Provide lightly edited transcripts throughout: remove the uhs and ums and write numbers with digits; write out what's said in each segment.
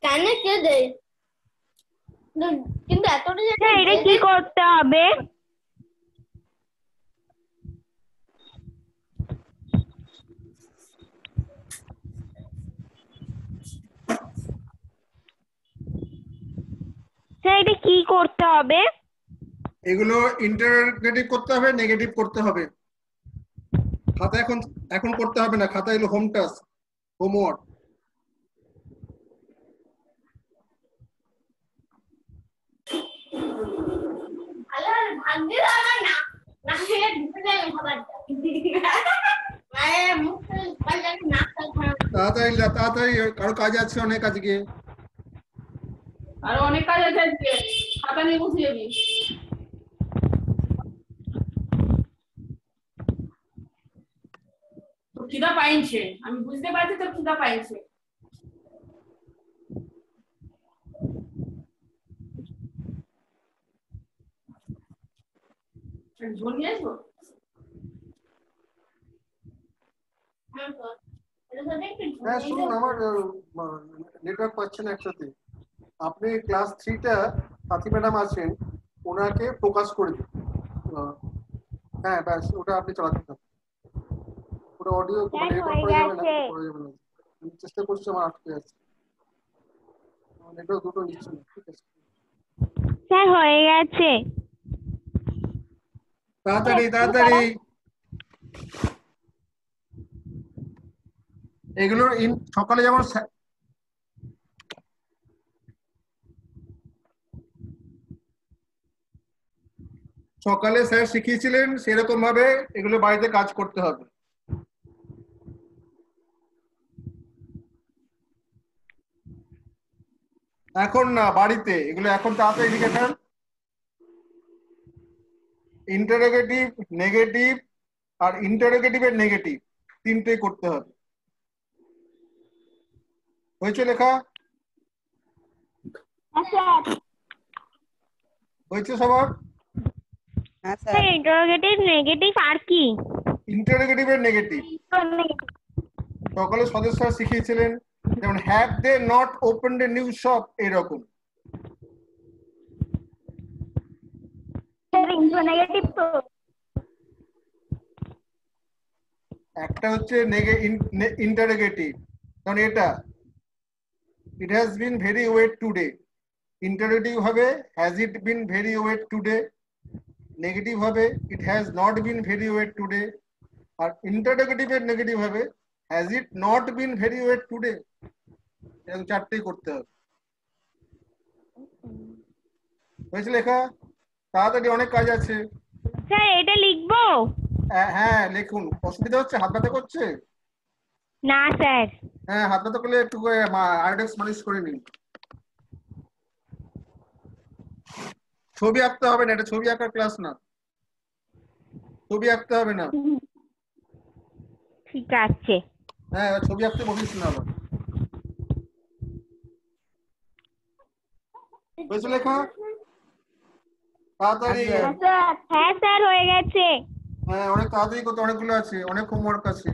কানে কে দেয় কিন্তু এতটা এটা কি করতে হবে? এটা কি করতে হবে? এগুলো ইন্টারোগেটিভ করতে হবে, নেগেটিভ করতে হবে। খাতা এখন এখন করতে হবে না, খাতা এগুলো হোম টাস্ক, হোমওয়ার্ক। তাড়াতাড়ি তাড়াতাড়ি, কারো কাজ আছে অনেক আজকে। আরো অনেক কাজ আছে আজকে, খাতা নিয়ে বসে যাবি। তো খিদা পাইছে, আমি বুঝতে পারছি তোর খিদা পাইছে। ঝোল নিয়ে আসবো? হ্যাঁ শুনুন, আমার নেটওয়ার্ক পাচ্ছে না একসাথে। আপনি ক্লাস 3টা সাথী ম্যাডাম আছেন, ওনাকে ফোকাস করে দিন। হ্যাঁ ব্যাস, ওটা আপনি চালাতে থাকুন। ওটা অডিও মানে রেকর্ড করা যাবে না, করা যাবে না। আমি চেষ্টা করছি, আমার আটকে আছে, নেটওয়ার্ক দুটো নিচ্ছে না। ঠিক আছে স্যার, হয়ে গেছে। তাড়াতাড়ি তাড়াতাড়ি। এগুলো সকালে যেমন সকালে স্যার শিখিয়েছিলেন সেরকম ভাবে এগুলো বাড়িতে কাজ করতে হবে। এখন না, বাড়িতে এগুলো এখন তাড়াতাড়ি লিখে ফেল। ইন্টারোগেটিভ, নেগেটিভ আর ইন্টারোগেটিভের নেগেটিভ তিনটেই করতে হবে। হয়েছে লেখা? হয়েছে সবার? হ্যাঁ স্যার। ইন্টারোগেটিভ, নেগেটিভ আর কি? ইন্টারোগেটিভের নেগেটিভ সকালে সদস্য শিখিয়েছিলেন, যেমন have they not opened a new shop, এরকম। নেগেটিভ তো একটা হচ্ছে ইন্টারোগেটিভ, কারণ এটা it has been very wet today. Interrogative হবে has it been very wet today. Negative হবে it has not been very wet today. আর ইন্টারোগেটিভের নেগেটিভ হবে has it not been very wet today. এরকম চারটেই করতে হবে। হয়েছে লেখা? তাড়াতাড়ি, অনেক কাজ আছে। স্যার, এটা লিখবো? হ্যাঁ লিখুন। অসুবিধা হচ্ছে? হাত ব্যথা করছে? না স্যার। হ্যাঁ, হাত ব্যথা করলে একটু আয়োডেক্স মালিশ করে নিন। ছবি আঁকতে হবে না, এটা ছবি আঁকার ক্লাস না। ছবি আঁকতে হবে না। ঠিক আছে। হ্যাঁ, ছবি আঁকতে বলিস না আবার। হয়েছে লেখা? তাড়াতাড়ি। হ্যাঁ স্যার, হয়ে গেছে। হ্যাঁ, অনেক তাড়াতাড়ি করতে, অনেকগুলো আছে, অনেক হোমওয়ার্ক আছে।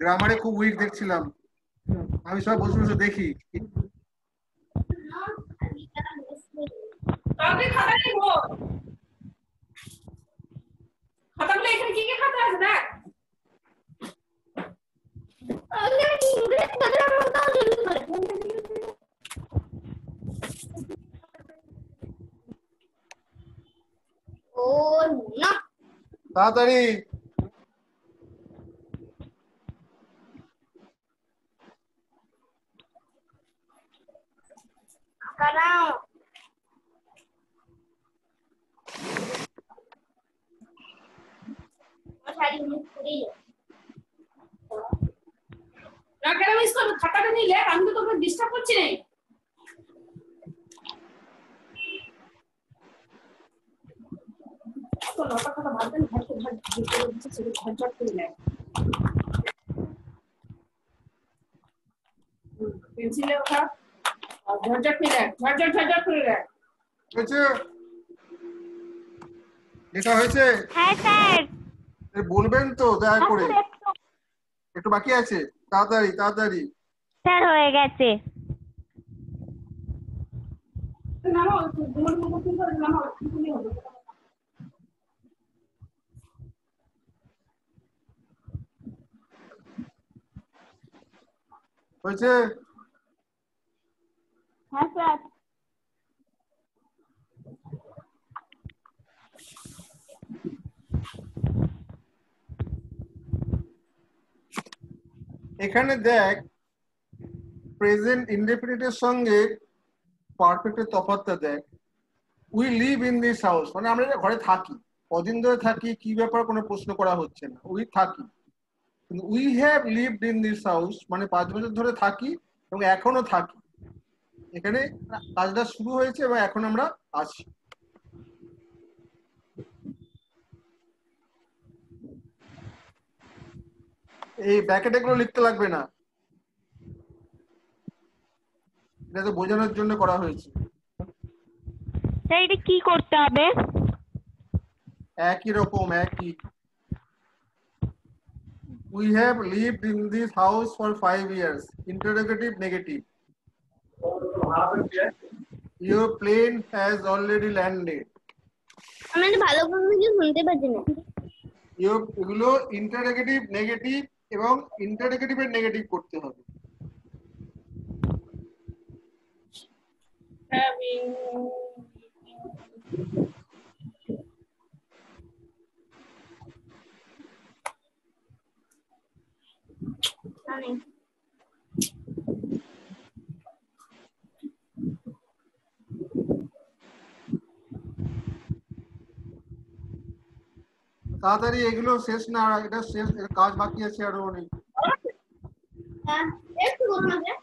গ্রামারে খুব উইক দেখছিলাম, আমি সব বসে বসে দেখি। খাতা নিবো, খাতাগুলো এখানে কি কি খাতা আছে দেখ। ও না, তাড়াতাড়ি। কারাও শাড়ি মিস করি না কেন মিস করবো? খাতাটা নিলে আমি তো তোকে ডিস্টার্ব করছি না। তো লতা খাতা ভাবতেন ভাবতে ঝটঝট করে নেয়। পেন্সিলে ওঠা ঝটঝট করে দেখ, ঝটঝট করে দেখ। হয়েছে? লেখা হয়েছে? হ্যাঁ স্যার। বলবেন তো দয়া করে? একটু বাকি আছে, তাড়াতাড়ি তাড়াতাড়ি। স্যার, হয়ে গেছে। নামাও ঘুমোর ঘুমোর কি করে নামাও তুমি হবে হয়েছে? হ্যাঁ স্যার। এখানে দেখ প্রেজেন্ট ইনডেফিনিটের সঙ্গে পারফেক্টের তফাৎটা দেখ। We live in this house মানে আমরা এটা ঘরে থাকি, কদিন ধরে থাকি কি ব্যাপার কোনো প্রশ্ন করা হচ্ছে না, উই থাকি। কিন্তু we have lived in this house মানে 5 বছর ধরে থাকি এবং এখনো থাকি। এখানে কাজটা শুরু হয়েছে এবং এখন আমরা আছি। এই ব্র্যাকেটে গুলো লিখতে লাগবে না, এটা তো বোঝানোর জন্য করা হয়েছে। স্যার এটা কি করতে হবে? একই রকম একই। We have lived in this house for 5 years. Interrogative negative. Your plane has already landed. আমি না ভালো করে কিছু শুনতে পাচ্ছি না। এগুলো ইন্টারোগেটিভ নেগেটিভ এবং ইন্টারোগেটিভের নেগেটিভ করতে হবে। having জানি। তাড়াতাড়ি এগুলো শেষ না, এটা শেষ, কাজ বাকি আছে আরো অনেক। হ্যাঁ একটু বলুন না স্যার।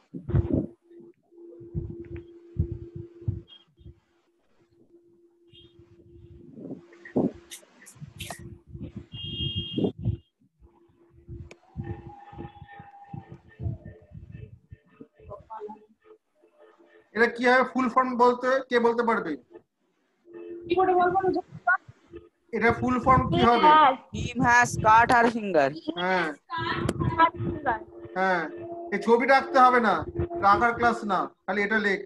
এটা কি হবে ফুল ফর্ম বলতে কে বলতে পারবে? কি করে বলবো না এটা ফুল ফর্ম কি হবে? Him has cut her finger. হ্যাঁ হ্যাঁ, এই ছবিটা আঁকতে হবে না, আঁকার ক্লাস না, খালি এটা লেখ।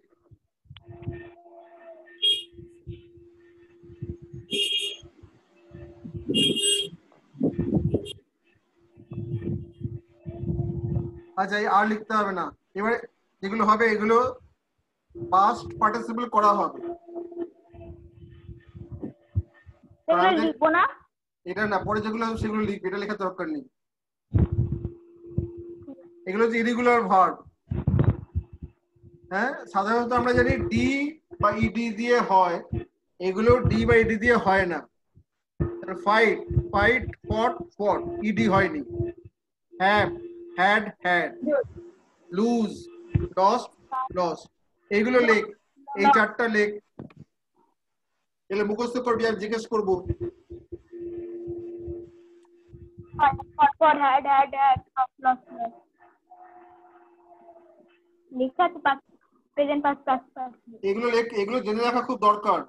আচ্ছা এই আর লিখতে হবে না। এবারে যেগুলো হবে এগুলো পাস্ট পার্টিসিপল করা হবে। এগুলো লিখবো না? এটা না, পরে যেগুলো হবে সেগুলো লিখবে, এটা লেখার দরকার নেই। এগুলো হচ্ছে ইরেগুলার ভার্ব। হ্যাঁ, সাধারণত আমরা জানি ডি বা ইডি দিয়ে হয়, এগুলো ডি বা ইডি দিয়ে হয় না। ফাইট ফাইট, ফট ফট, ইডি হয়নি। Have had had, lose lost lost, এগুলো লেখ, এই চারটা লেখ। এগুলো মুখস্থ করবি, আমি জিজ্ঞেস করবো। এগুলো লেখ, এগুলো জেনে রাখা খুব দরকার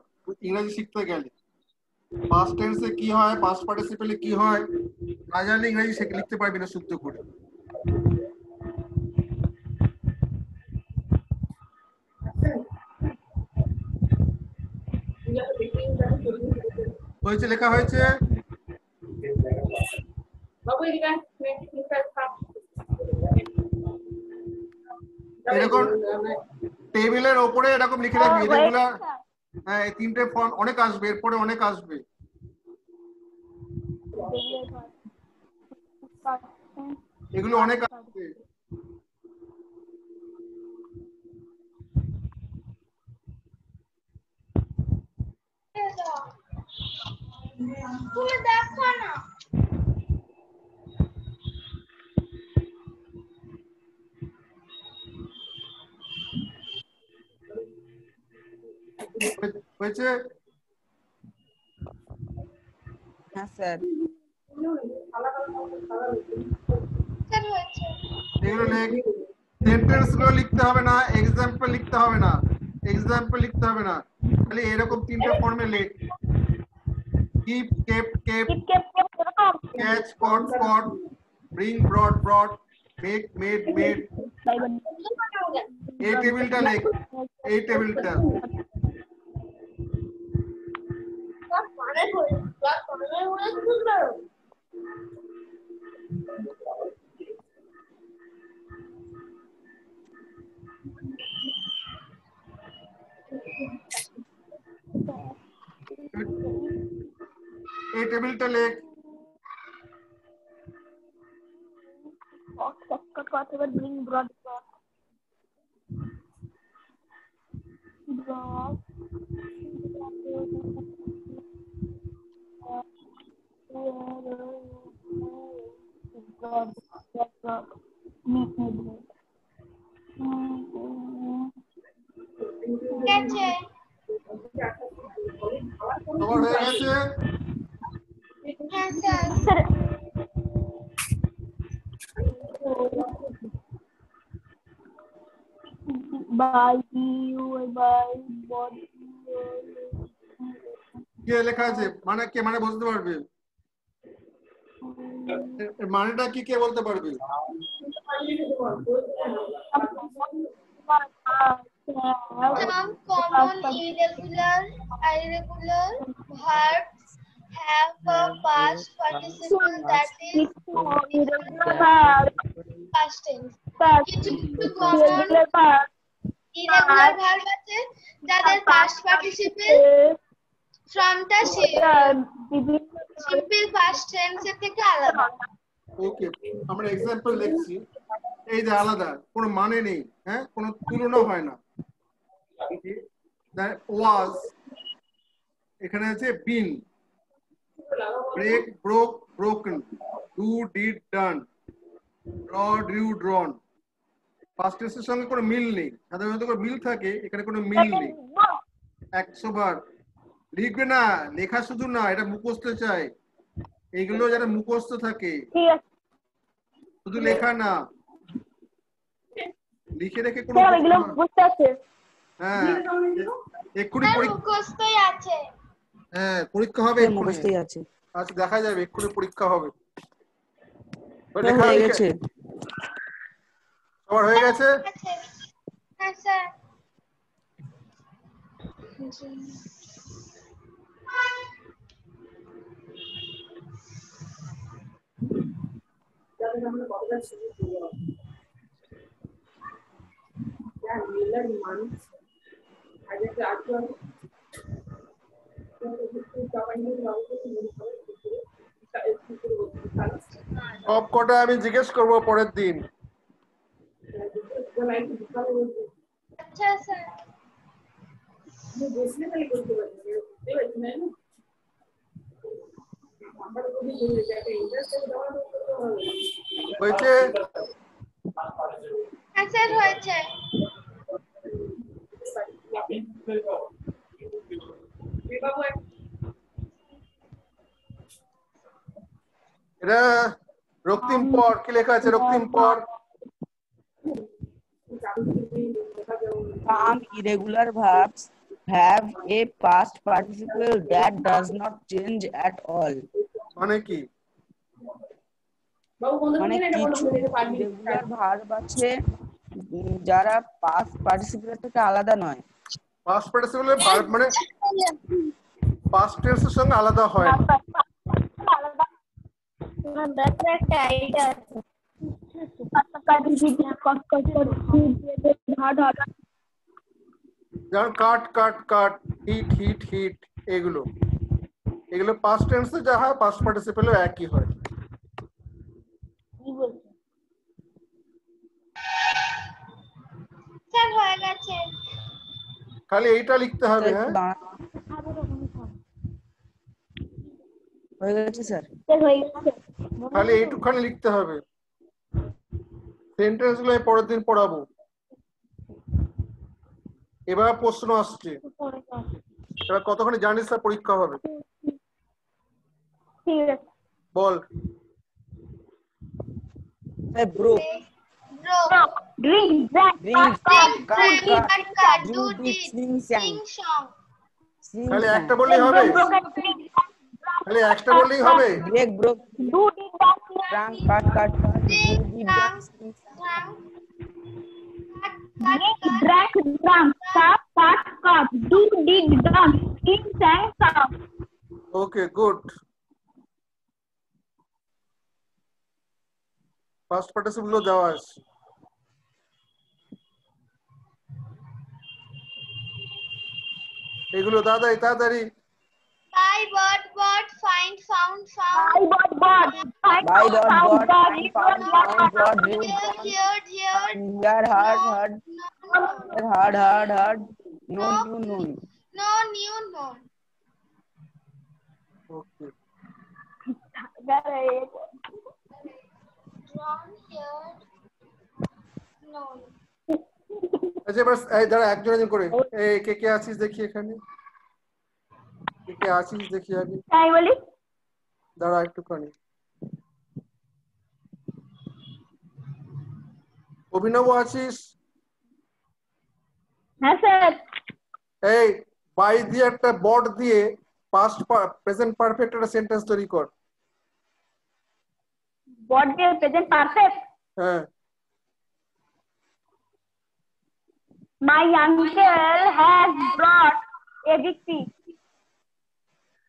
ইংরেজি শিখতে গেলে। পাস্ট টেন্সে কি হয়, পাস্ট পার্টিসিপলে কি হয়, না জানলে ইংরেজি লিখতে পারবি না শুদ্ধ করে। হয়েছে, লেখা হয়েছে। বাবু এদিকে এরকম টেবিলের ওপরে এরকম লিখে রাখবি রেগুলার। হ্যাঁ, এই তিনটে ফর্ম অনেক আসবে, এরপরে অনেক আসবে। এগুলো অনেক আসবে। তুমি দেখো না। হয়েছে? হ্যাঁ স্যার। এগুলো লেখ। সেন্টেন্স গুলো লিখতে হবে না, এক্সাম্পল লিখতে হবে না, এক্সাম্পল লিখতে হবে না, খালি এরকম তিনটে ফর্মে লেখ। Keep kept kept, catch caught caught, bring brought brought, make made made. এই টেবিলটা লেখ, এই টেবিলটা। এই টেবিলটা লেখ। whatever bring broad ঠিক আছে তোমার হয়ে গেছে? হ্যাঁ sir by you by body কি লেখা আছে? মানে কে মানে বুঝতে পারবে? এর মানেটা কি কে বলতে পারবে? some common irregular verbs have a past participle that is past tense কিছু কিছু common irregular verb আছে যাদের past participle from the simple past tense এর থেকে আলাদা ওকে, আমরা এক্সাম্পল লিখছি। এই যে আলাদা, কোনো মানে নেই, হ্যাঁ, কোনো তুলনা হয় না। ওয়াজ, এখানে আছে been, break broke broken, do did done, draw drew drawn. First টেন্সের সঙ্গে কোনো মিল নেই। সাধারণত কোনো মিল থাকে, এখানে কোনো মিল নেই। 100 বার লিখবে না, লেখা শুধু না, এটা মুখস্থ চাই। এইগুলো যারা মুখস্থ থাকে, শুধু লেখা না, লিখে রেখে কোনো বুঝতে আছে হ্যাঁ এক্ষুনি মুখস্থই আছে হ্যাঁ পরীক্ষা হবে, মুখস্থই আছে। আচ্ছা দেখা যাবে, এক্ষুনি পরীক্ষা হবে। হয়ে গেছে, সবার হয়ে গেছে? হ্যাঁ স্যার সব কটা আমি জিজ্ঞেস করবো পরের দিন। আচ্ছা স্যার হয়েছে? হ্যাঁ স্যার হয়েছে এটা রক্তিম পর কি লেখা আছে? রক্তিম পর Some irregular verbs have a past participle that does not change at all. মানে কি? মানে কিছু irregular verb আছে যারা past participle থেকে আলাদা নয়। পাস্ট পার্টিসিপল ভার্ব মানে পাস্ট টেন্সের সঙ্গে আলাদা হয় না। যেমন কাট কাট কাট, হিট হিট হিট, এগুলো পাস্ট টেন্সে যা হয় পাস্ট পার্টিসিপলও একই হয়। স্যার হয়ে গেছে খালি এইটা লিখতে হবে। হ্যাঁ হয়ে গেছে স্যার, খালি এইটুখানি লিখতে হবে। সেন্টেন্স গুলো পরের দিন পড়াবো। এবার প্রশ্ন আসছে, এবার কতখানি জানিস স্যার পরীক্ষা হবে? বল। Bro drink drink do did sing sang খালি একটা বললেই হবে? খালি একটা বললেই হবে? break broke do did drunk cut cut drank drank cup cut cup do did done sing sang song okay good. First participle গুলো দেওয়া আছে। এগুলো দাদাই তাড়াতাড়ি। Buy, bought, find, found, found. I bought bought. Buy, dot, Found bought, bought. find, found, found, bought, read, Heard, gone, heard. heard, heard, No, heard, no, heard, known, no. new, known. No, new, no. Okay Drawn, heard, known. আচ্ছা এবার এই দাঁড়া একজন একজন করে। এই কে কে আছিস দেখি এখানে, কে কে আছিস দেখি আগে। তাই বলি? দাঁড়া একটুখানি। অভিনব আছিস? হ্যাঁ স্যার। এই বাই দিয়ে একটা বট দিয়ে পাস্ট প্রেজেন্ট পারফেক্ট একটা সেন্টেন্স তৈরি কর। বট দিয়ে প্রেজেন্ট পারফেক্ট। হ্যাঁ My uncle has brought a big fish.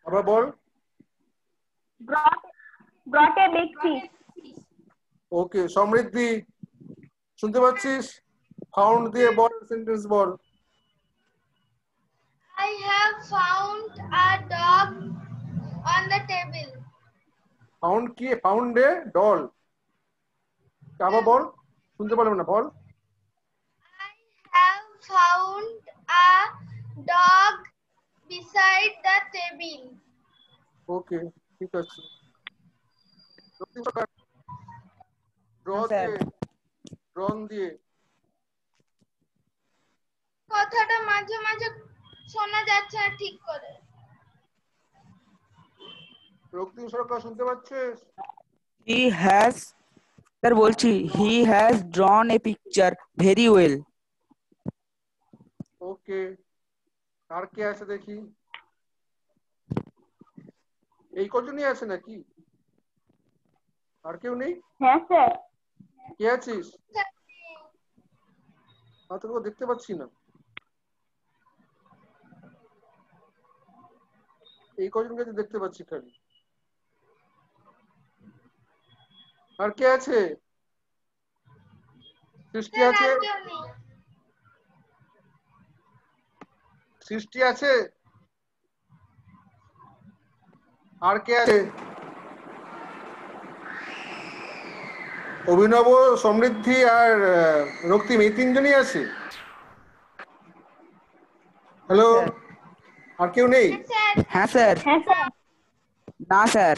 আবার বল। Brought a big fish. ওকে সমৃদ্ধি শুনতে পাচ্ছিস? ফাউন্ড দিয়ে বল, সেন্টেন্স বল। I have found a dog on the table. Found কি? Found a doll. আবার বল, শুনতে পারলাম না, বল। I have found a dog beside the table. ওকে ঠিক আছে। Draw sir. দিয়ে, ড্রন দিয়ে। কথাটা মাঝে মাঝে শোনা যাচ্ছে না ঠিক করে। রক্তিম সরকার শুনতে পাচ্ছিস? He has, sir বলছি, he has drawn a picture very well. ওকে আর কে আছে দেখি? এই কজনই আছে নাকি? আর কেউ নেই? হ্যাঁ স্যার। কে আছিস? আর তোকে দেখতে পাচ্ছি না। এই কজনকে দেখতে পাচ্ছি খালি। আর কে আছে? সৃষ্টি আছে? আর কেউ নেই। সৃষ্টি আছে? আর কে আছে? অভিনব, সমৃদ্ধি আর রক্তিম, এই তিনজনই আছে। হ্যালো, আর কেউ নেই? স্যার হ্যাঁ স্যার। হ্যাঁ স্যার। না স্যার।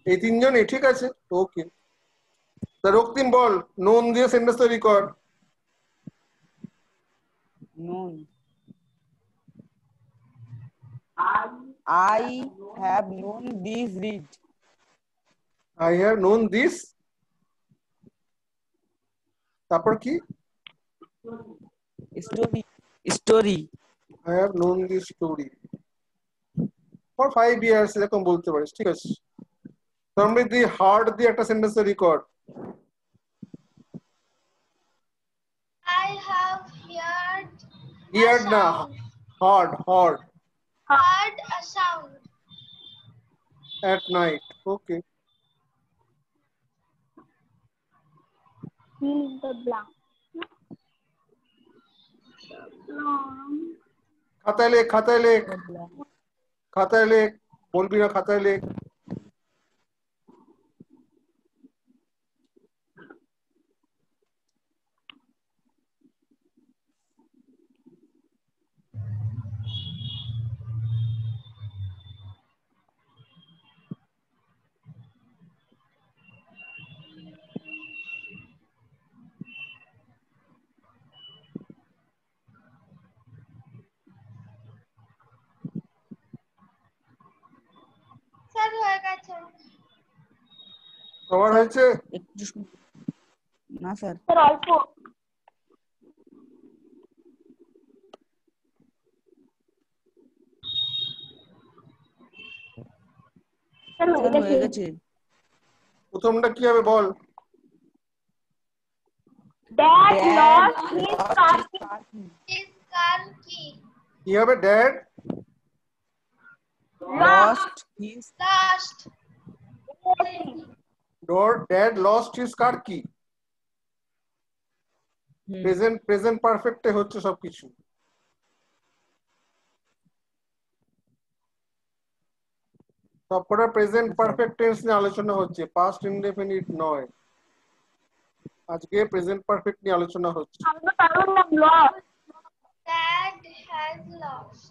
এই তিনজনই, ঠিক আছে ওকে। তা রক্তিম বল, নুন দিয়ে সেন্টেন্স তৈরি কর। Known. I have known this read. I have known this. তারপর কি? Story. I have known this story for 5 years, এরকম বলতে পারিস, ঠিক আছে। সমৃদ্ধি হার্ড দিয়ে একটা সেন্টেন্স তৈরি কর। I have heard হিয়ার্ড না, hard, hard a sound. at night. Okay Fill the blank. খাতায় লেখ, খাতায় লেখ, খাতায় লেখ, বলবি না, খাতায় লেখ। স্যার হয়ে গেছে। সবার হয়েছে? একটু না স্যার। স্যার অল্প। স্যার স্যার হয়ে গেছে। প্রথমটা কি হবে বল? Dad Dad lost his lost car his key. car key. His car key. কি হবে? Dad Lost his Lost. Dad lost his কার কি? প্রেজেন্ট পারফেক্টে হচ্ছে সবকিছু। সবকটা প্রেজেন্ট পারফেক্ট টেন্স নিয়ে আলোচনা হচ্ছে, পাস্ট ইনডেফিনিট নয়। আজকে প্রেজেন্ট পারফেক্ট নিয়ে আলোচনা হচ্ছে। Dad has lost.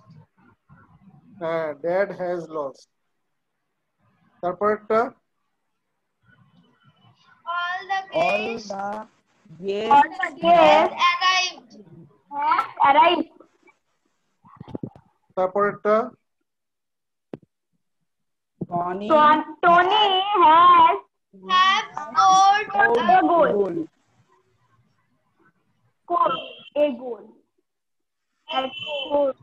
হ্যাঁ, ড্যাড হ্যাজ লস্ট। তারপরেরটা All the all guests the All guests the have guests arrived. have arrived. তারপরেরটা Tony Tony has Have scored scored a a goal. goal. Scored a goal. Has scored.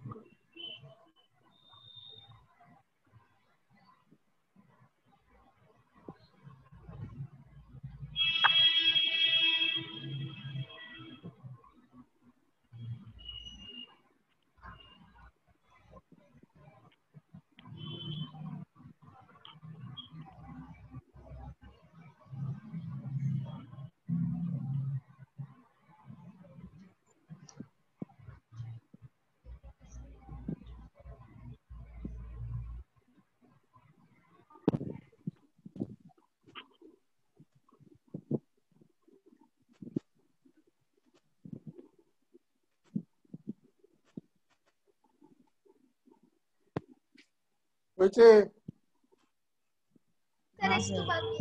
হয়েছে? Sir, একটু বাকি।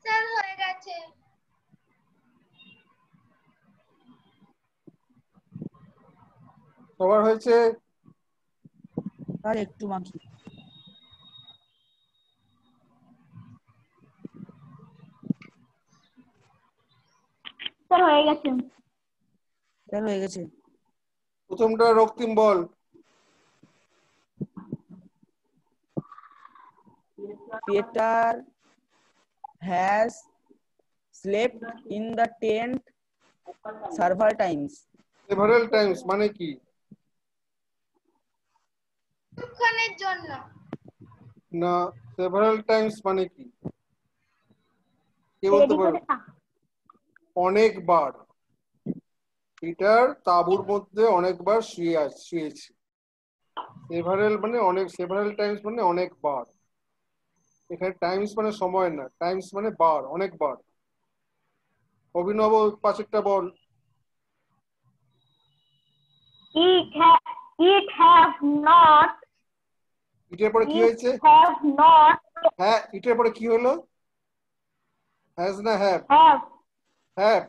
Sir হয়ে গেছে। সবার হয়েছে? আর একটু বাকি। স্যার হয়ে গেছে। স্যার হয়ে গেছে। প্রথমটা রক্তিম বল। Peter has slept in the tent several times. Several Times মানে কি? কিছুক্ষণের জন্য। না, সেভারাল টাইমস মানে কি? কে বলতে পারো? অনেকবার। পিটার তাঁবুর মধ্যে অনেকবার শুয়েছে। সেভারাল মানে অনেক, সেভারাল টাইমস মানে অনেকবার। এখানে টাইমস মানে সময় না, টাইমস মানে বার, অনেকবার। অভিনব পাঁচেরটা বল। It have not. ইটের পরে কি হয়েছে? Have not. হ্যাঁ, ইটের পরে কি হলো? হ্যাজ না হ্যাভ? Have. হ্যাভ।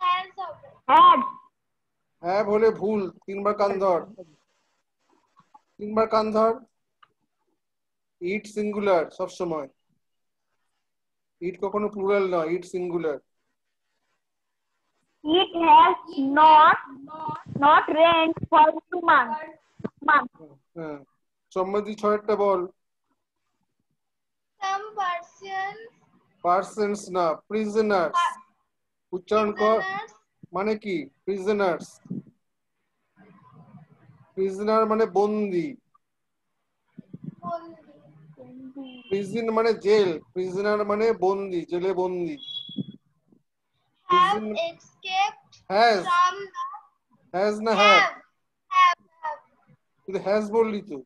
Has হবে। Had. হ্যাভ হলে ভুল, তিনবার কান ধর। তিনবার কান ধর। ইট সিঙ্গুলার সবসময়। ইট কখনো প্লুরাল নয়, it singular. It has not rained for 2 months. হ্যাঁ, সম্মতি ছয়েরটা বল। Some persons পার্সনস না, প্রিজনার্স। উচ্চারণ কর। prisoners মানে কি? প্রিজনার্স। প্রিজনার মানে বন্দি। বন্দি। প্রিজন মানে জেল, প্রিজনার মানে বন্দি, জেলে বন্দি। Have escaped has, from the has না হ্যাভ? have কিন্তু হ্যাজ বললি তো।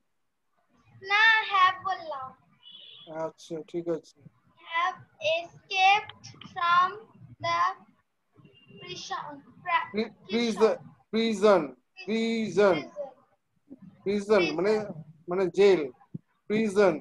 না have বললাম। আচ্ছা, ঠিক আছে। Have escaped from the prison. Prison, prison, prison মানে মানে জেল, প্রিজন।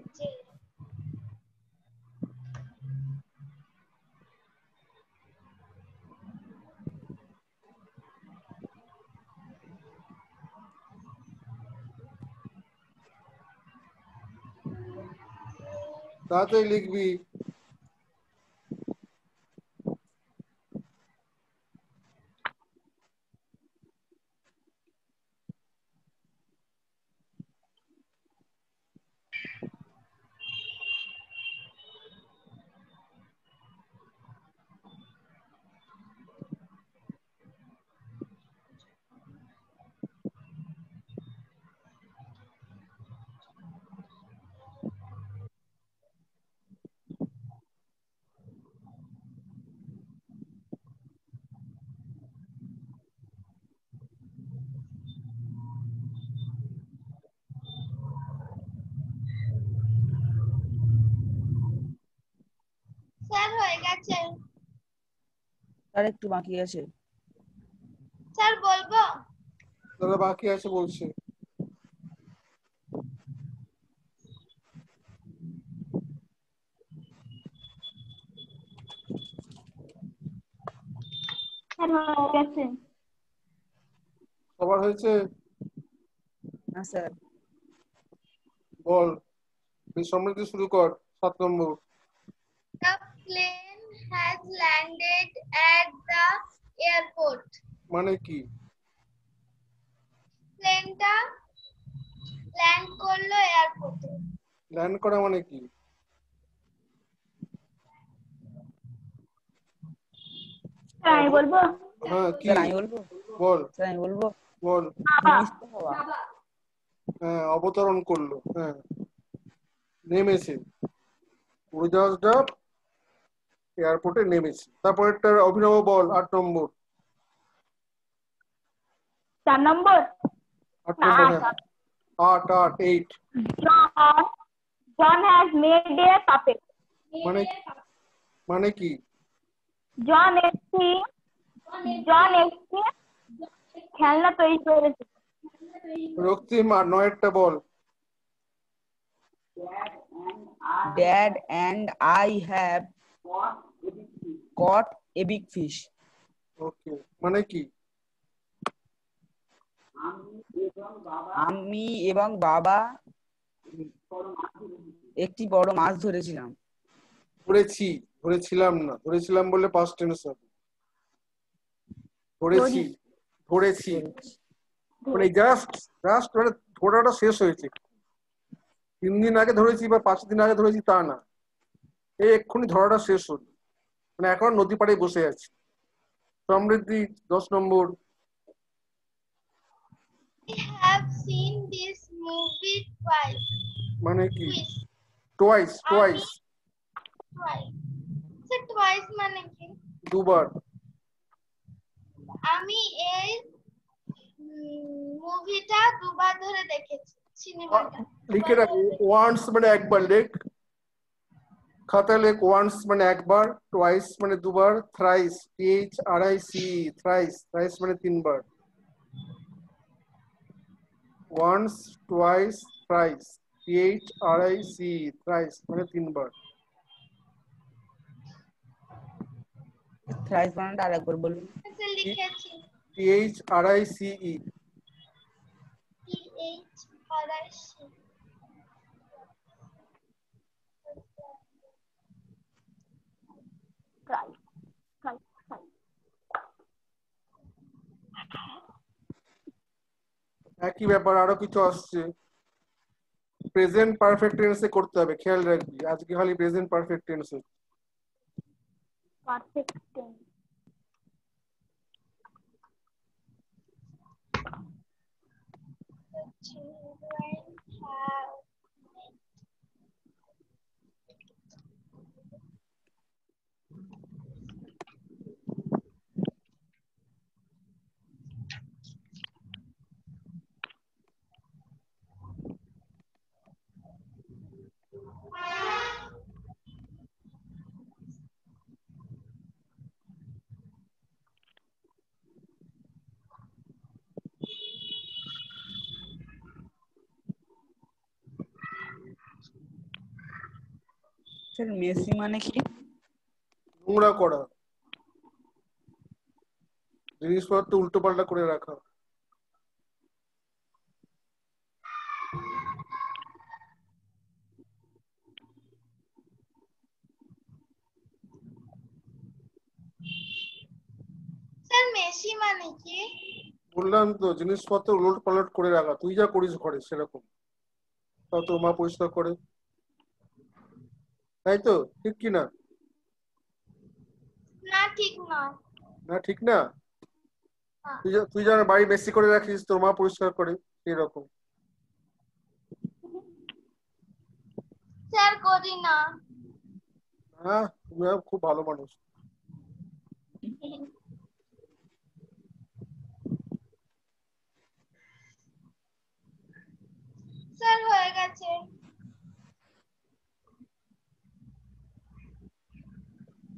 তাড়াতাড়ি লিখবি। হয়ে গেছে। আর একটু বাকি আছে। স্যার বলবো? দাদা বাকি আছে বলছে। স্যার হয়ে গেছে। সবার হয়েছে? না স্যার। বল, সমৃদ্ধি শুরু কর। 7 নম্বর। The plane has landed at the airport. মানে কি? প্লেনটা ল্যান্ড করলো এয়ারপোর্টে। ল্যান্ড করা মানে কি? স্যার আমি বলবো? হ্যাঁ কি? স্যার আমি বলবো? বল স্যার আমি বলবো? বল। ভূমিষ্ঠ হওয়া। হ্যাঁ, অবতরণ করলো। হ্যাঁ, নেমেছে। উড়োজাহাজটা এয়ারপোর্টে নেমেছে। তারপরেরটা অভিনব বল। 8 নম্বর। 4 নম্বর? 8 না, নম্বর, হ্যাঁ। 8 John has made a puppet. মানে কি? John একটি খেলনা তৈরি করেছে। রক্তিম, আর 9 বল। Dad and I have caught a big fish. ওকে, মানে কি? আমি এবং বাবা একটি বড় মাছ ধরেছিলাম। ধরেছিলাম না, ধরেছিলাম বলে পাস্ট টেন্স হবে। ধরেছি মানে জাস্ট মানে ধরাটা শেষ হয়েছে। 3 দিন আগে ধরেছি বা 5 দিন আগে ধরেছি তা না, এই এক্ষুনি ধরাটা শেষ হলো, মানে এখন নদী পাড়ে বসে আছি। সমৃদ্ধি 10 নম্বর। I have seen this movie twice. মানে কি? টোয়াইস। Twice. স্যার টুয়াইস মানে কি? দুবার। আমি এই মুভিটা দুবার ধরে দেখেছি, সিনেমাটা। লিখে রাখ। ওয়ান্স মানে একবার লেখ, খাতায় লেখ। ওয়ান্স মানে একবার, টোয়াইস মানে দুবার, থ্রাইস থ্রাইস মানে 3বার। ওয়ান্স, টোয়াইস, থ্রাইস থ্রাইস মানে 3বার। থ্রাইস বানানটা আরেকবার বলুন। স্যার লিখেছি। THRICE। THRICE। একই ব্যাপার, আরো কিছু আসছে। প্রেজেন্ট পারফেক্ট টেন্সে করতে হবে, খেয়াল রাখবি। আজকে খালি প্রেজেন্ট পারফেক্ট টেন্সে। Perfect tense. The children have sir messy মানে কি? নোংরা করা, জিনিসপত্র উল্টো পাল্টা করে রাখা। স্যার মেসি মানে কি? বললাম তো, জিনিসপত্র উলট পালট করে রাখা। তুই যা করিস ঘরে সেরকম, তাও তোর মা পরিষ্কার করে, তাই তো? ঠিক কি না? না ঠিক নয়। না ঠিক না? তুই যা বাড়ি বেশি করে রাখিস, তোর মা পরিষ্কার করে, এরকম। স্যার করি না। হ্যাঁ, তুমি খুব ভালো মানুষ। স্যার হয়ে গেছে।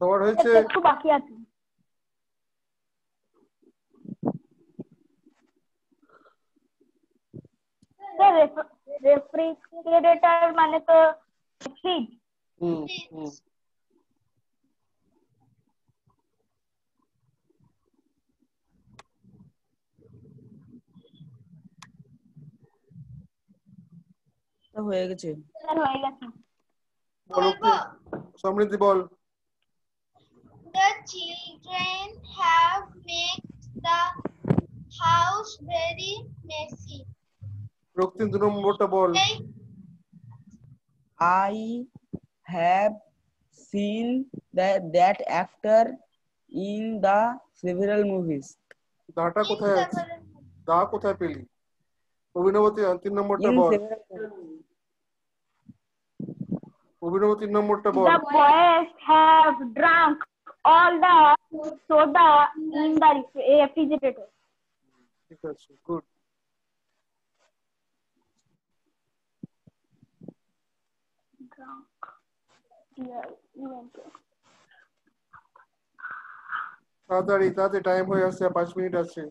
সবার হয়েছে? একটু বাকি আছে। স্যার রেফ্রিজারেটর মানে তো ফ্রিজ। হুম হুম তো হয়ে গেছে। স্যার হয়ে গেছে। বলো সমৃদ্ধি বল। The children have made the house very messy. রক্তিম 2 নম্বরটা বল। I have seen that actor in the several movies. দাটা কোথায় আছে? দা কোথায় পেলি? অভিনবতী 3 নম্বরটা In বল। several movies. অভিনব 3 নম্বরটা বল। The boys have drunk all the soda in the refrigerator. ঠিক আছে, গুড। Drunk. Yeah, তাড়াতাড়ি তাড়াতাড়ি, টাইম হয়ে আসছে, 5 মিনিট আছে।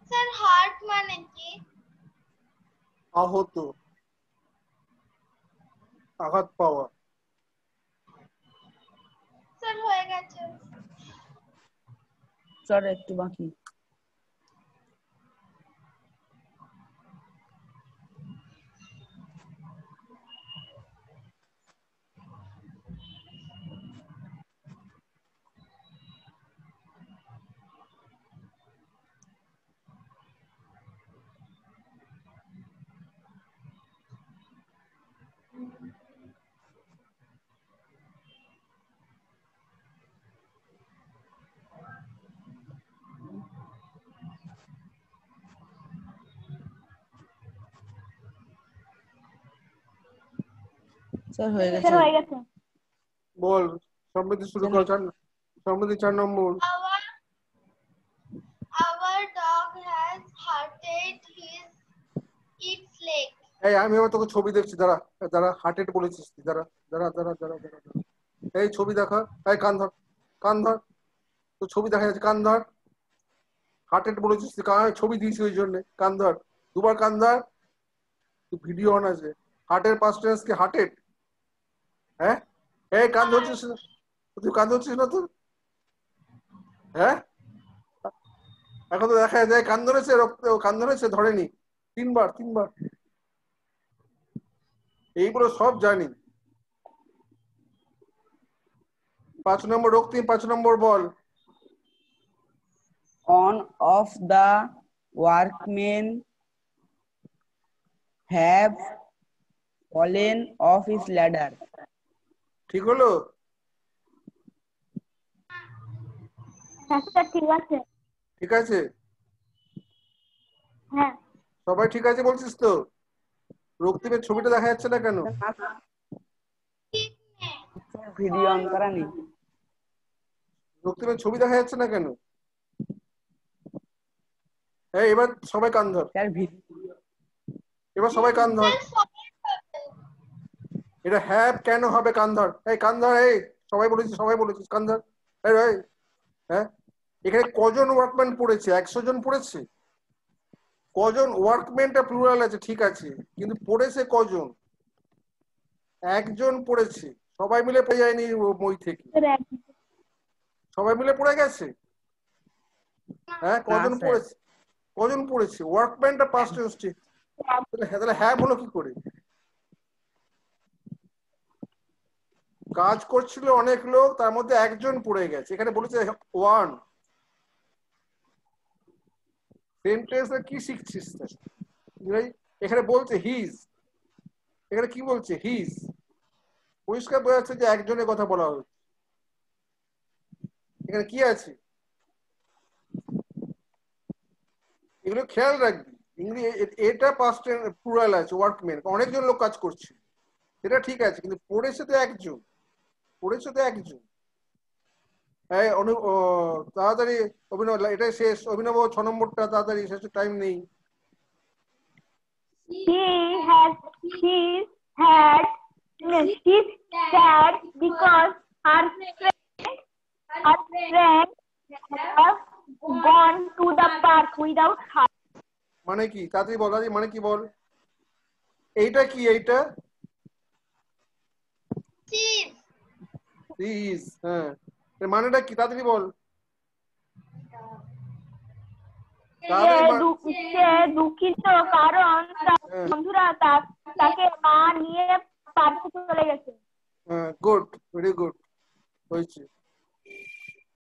স্যার হার্ট মানে কি? আহত, আঘাত পাওয়া। স্যার হয়ে গেছে। স্যার একটু বাকি। স্যার হয়ে গেছে। স্যার হয়ে গেছে। বল সমৃদ্ধি, শুরু কর। সমৃদ্ধি 4 নম্বর। Our dog has hurted its leg. এই আমি আবার তোকে ছবি দেখছি, দাঁড়া দাঁড়া, হার্টেড বলেছিস, দাঁড়া দাঁড়া দাঁড়া দাঁড়া দাঁড়া। এই ছবি দেখা, এই কান ধর, কান ধর, তো ছবি দেখা যাচ্ছে, কান ধর। হার্টেড বলেছিস, ছবি দিয়েছি ওই জন্য। কান ধর, দুবার কান ধর, ভিডিও অন আছে। হার্টের পাস্ট টেন্স কি হার্টেড? হ্যাঁ, এই কান ধরছিস না তুই? কান ধরছিস না তুই? হ্যাঁ, এখন তো দেখা যায় কান ধরেছে, কান ধরেছে, ধরেনি। 3 বার 3 বার, এইগুলো সব জানি। 5 নম্বর রক্তিম, 5 নম্বর বল। One of the workmen have fallen off his ladder. ঠিক হলো? হ্যাঁ স্যার ঠিক আছে। ঠিক আছে, হ্যাঁ সবাই ঠিক আছে বলছিস তো? রক্তিমের ছবিটা দেখা যাচ্ছে না কেন? ভিডিও অন করা নেই। রক্তিমের ছবি দেখা যাচ্ছে না কেন? হ্যাঁ, এবার সবাই কান ধর, স্যার এবার সবাই কান ধর। এটা হ্যাভ কেন হবে? কান ধর, এই কান ধর, এই সবাই বলেছিস কান ধর। এই হ্যাঁ, এখানে কজন ওয়ার্কম্যান পড়েছে? 100 জন পড়েছে। কজন ওয়ার্কম্যানটা প্লুরাল আছে, ঠিক আছে, কিন্তু পড়েছে কজন? একজন পড়েছে। সবাই মিলে পড়ে যায়নি বই থেকে, সবাই মিলে পড়ে গেছে। হ্যাঁ, কজন স্যার। পড়েছে? কজন পড়েছে? ওয়ার্কম্যানটা পাস্ট টেন্স, তাহলে হ্যাভ হলো কি করে? কাজ করছিল অনেক লোক, তার মধ্যে একজন পড়ে গেছে। এখানে বলেছে ওয়ান। সেন্টেন্সে কি শিখছিস? এখানে বলছে হিজ, এখানে কি বলছে হিজ, পরিষ্কার বোঝা যাচ্ছে যে একজনের কথা বলা হচ্ছে। এখানে কি আছে এগুলো খেয়াল রাখবি। ইংলিশ এটা পাস্ট প্লুরাল আছে, ওয়ার্কম্যান, অনেকজন লোক কাজ করছে, এটা ঠিক আছে, কিন্তু পড়েছে তো একজন, পড়েছে তো একজন। তাড়াতাড়ি অভিনব, এটাই শেষ। অভিনব 6 নম্বরটা তাড়াতাড়ি, শেষ, টাইম নেই। She had she's sad because her friend have gone to the park without her. মানে কি? তাড়াতাড়ি বল, মানে কি বল। এইটা কি? এইটা চিজ। হ্যাঁ, এর মানেটা কি? তাড়াতাড়ি বল। সে দুঃখিত কারণ তার বন্ধুরা তাকে মা নিয়ে পার্কে চলে গেছে। গুড, ভেরি গুড হয়েছে।